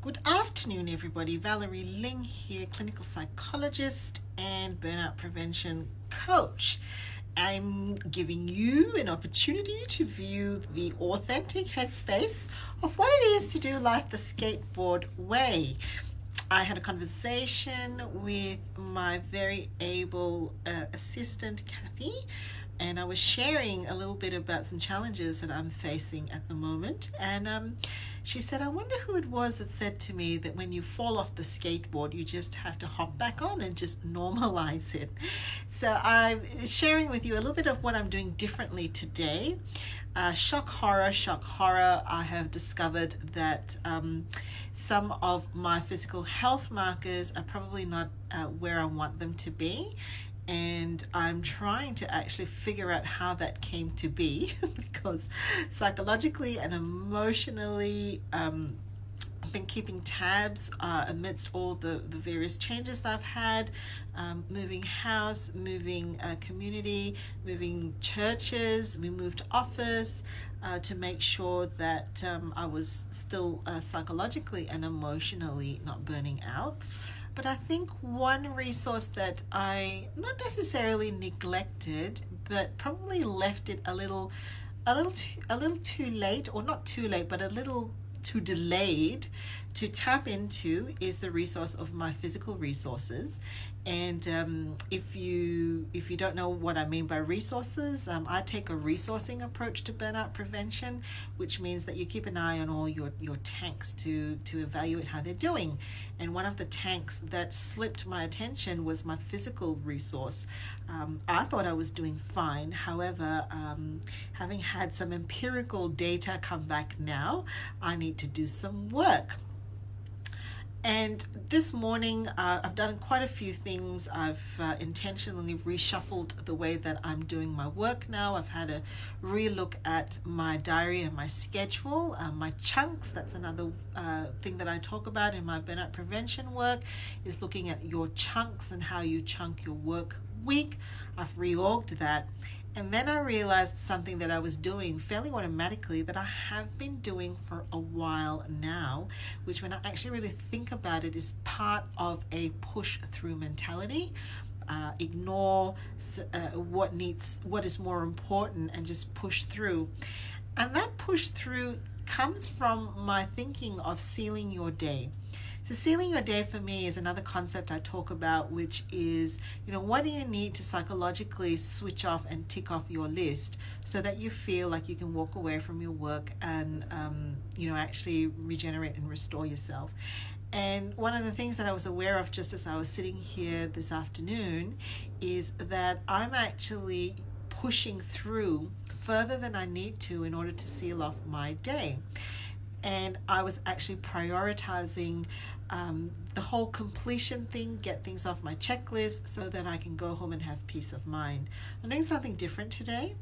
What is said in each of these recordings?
Good afternoon, everybody. Valerie Ling here, clinical psychologist and burnout prevention coach. I'm giving you an opportunity to view the authentic headspace of what it is to do life the skateboard way. I had a conversation with my very able assistant, Kathy, and I was sharing a little bit about some challenges that I'm facing at the moment. And she said, I wonder who it was that said to me that when you fall off the skateboard, you just have to hop back on and just normalize it. So I'm sharing with you a little bit of what I'm doing differently today. Shock horror, I have discovered that some of my physical health markers are probably not where I want them to be. And I'm trying to actually figure out how that came to be because psychologically and emotionally, I've been keeping tabs amidst all the various changes that I've had, moving house, moving community, moving churches. We moved office to make sure that I was still psychologically and emotionally not burning out. But I think one resource that I not necessarily neglected, but probably left it a little too late, or not too late, but a little too delayed to tap into, is the resource of my physical resources. And if you don't know what I mean by resources, I take a resourcing approach to burnout prevention, which means that you keep an eye on all your tanks to evaluate how they're doing. And one of the tanks that slipped my attention was my physical resource. I thought I was doing fine. However, having had some empirical data come back now, I need to do some work. And this morning, I've done quite a few things. I've intentionally reshuffled the way that I'm doing my work now. I've had a relook at my diary and my schedule, my chunks. That's another thing that I talk about in my burnout prevention work, is looking at your chunks and how you chunk your work week. I've reorged that. And then I realized something that I was doing fairly automatically that I have been doing for a while now, which when I actually really think about it is part of a push through mentality. Ignore what is more important and just push through. And that push through comes from my thinking of sealing your day. So sealing your day for me is another concept I talk about, which is, what do you need to psychologically switch off and tick off your list so that you feel like you can walk away from your work and, actually regenerate and restore yourself. And one of the things that I was aware of just as I was sitting here this afternoon is that I'm actually pushing through further than I need to in order to seal off my day. And I was actually prioritizing the whole completion thing, get things off my checklist so that I can go home and have peace of mind. I'm doing something different today.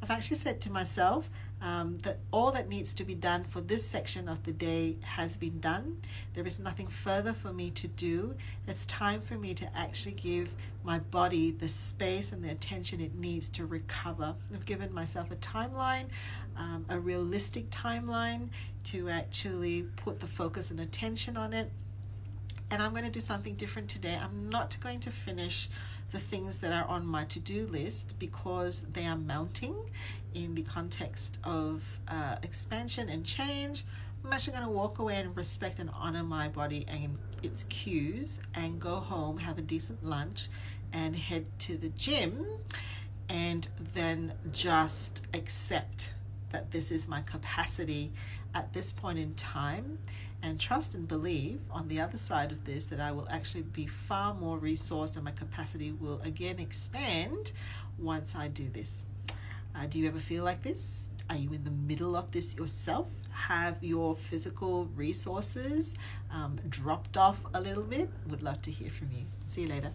I've actually said to myself that all that needs to be done for this section of the day has been done. There is nothing further for me to do. It's time for me to actually give my body the space and the attention it needs to recover. I've given myself a timeline, a realistic timeline to actually put the focus and attention on it. And I'm going to do something different today. I'm not going to finish the things that are on my to-do list because they are mounting in the context of expansion and change. I'm actually going to walk away and respect and honor my body and its cues and go home, have a decent lunch, and head to the gym, and then just accept that this is my capacity at this point in time, and trust and believe on the other side of this that I will actually be far more resourced and my capacity will again expand once I do this. Do you ever feel like this? Are you in the middle of this yourself? Have your physical resources dropped off a little bit? Would love to hear from you. See you later.